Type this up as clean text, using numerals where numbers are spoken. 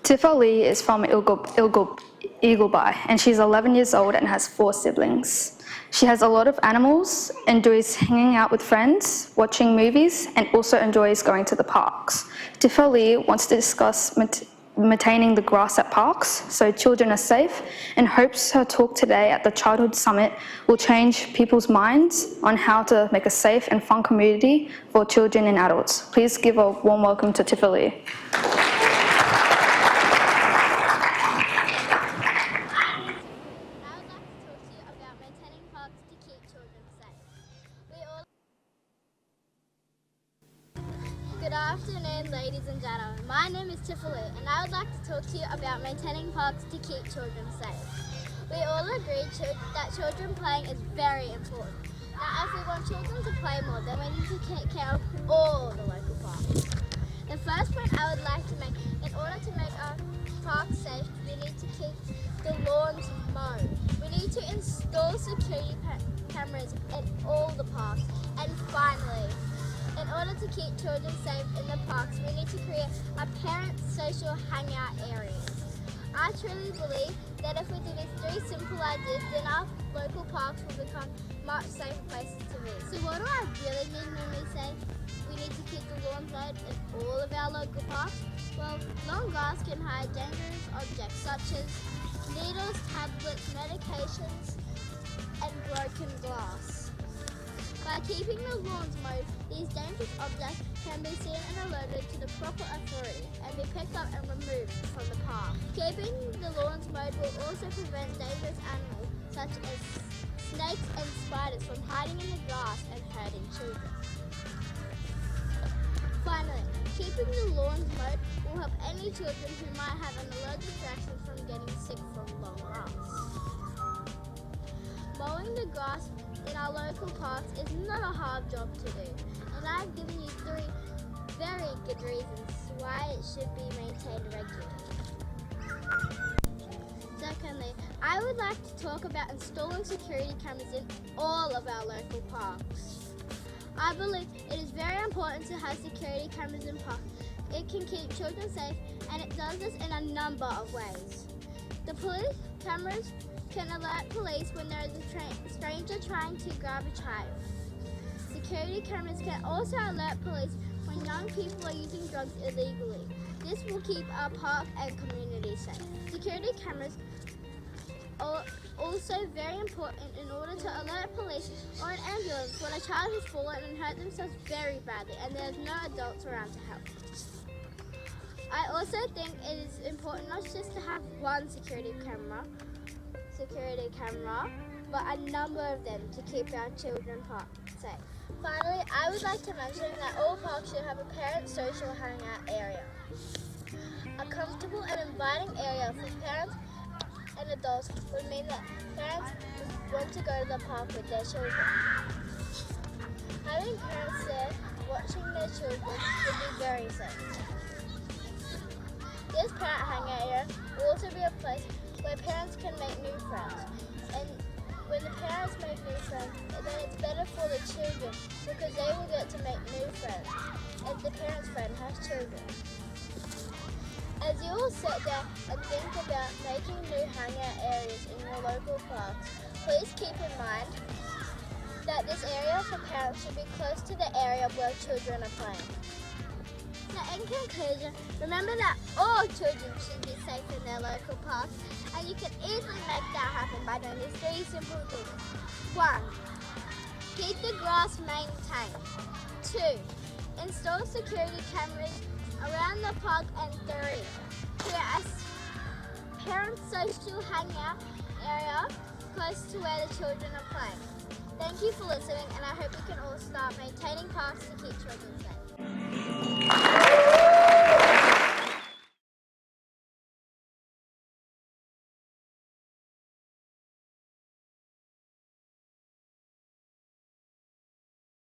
Tiffa-lee is from Eagle-By, and she's 11 years old and has 4 siblings. She has a lot of animals, enjoys hanging out with friends, watching movies, and also enjoys going to the parks. Tiffa-lee wants to discuss maintaining the grass at parks so children are safe, and hopes her talk today at the Childhood Summit will change people's minds on how to make a safe and fun community for children and adults. Please give a warm welcome to Tiffa-lee. Good afternoon, ladies and gentlemen. My name is Tiffa-lee, and I would like to talk to you about maintaining parks to keep children safe. We all agree that children playing is very important. Now, if we want children to play more, then we need to take care of all the local parks. The first point I would like to make, in order to make our parks safe, we need to keep the lawns mowed. We need to install security cameras in all the parks. And finally, in order to keep children safe in the parks, we need to create a parent social hangout areas. I truly believe that if we do these 3 simple ideas, then our local parks will become much safer places to be. So what do I really mean when we say we need to keep the lawns mowed in all of our local parks? Well, long grass can hide dangerous objects such as needles, tablets, medications, and broken glass. By keeping the lawns mowed, these dangerous objects can be seen and alerted to the proper authority and be picked up and removed from the park. Keeping the lawns mowed will also prevent dangerous animals such as snakes and spiders from hiding in the grass and hurting children. Finally, keeping the lawns mowed will help any children who might have an allergic reaction from getting sick from long grass. Mowing the grass in our local parks is not a hard job to do, and I've given you 3 very good reasons why it should be maintained regularly. Secondly, I would like to talk about installing security cameras in all of our local parks. I believe it is very important to have security cameras in parks. It can keep children safe, and it does this in a number of ways. The police cameras can alert police when there is a stranger trying to grab a child. Security cameras can also alert police when young people are using drugs illegally. This will keep our park and community safe. Security cameras are also very important in order to alert police or an ambulance when a child has fallen and hurt themselves very badly and there is no adults around to help. I also think it is important not just to have one security camera, but a number of them to keep our children parks safe. Finally, I would like to mention that all parks should have a parent social hangout area. A comfortable and inviting area for parents and adults would mean that parents want to go to the park with their children. Having parents there watching their children would be very safe. This parent hangout area will also be a place where parents can make new friends. And when the parents make new friends, then it's better for the children because they will get to make new friends if the parent's friend has children. As you all sit there and think about making new hangout areas in your local parks, please keep in mind that this area for parents should be close to the area where children are playing. Now, in conclusion, remember that all children should be safe in their local parks, and you can easily make that happen by doing these 3 simple things. 1. Keep the grass maintained. 2. Install security cameras around the park. And 3. Create a parent social hangout area close to where the children are playing. Thank you for listening, and I hope we can all start maintaining parks to keep children safe.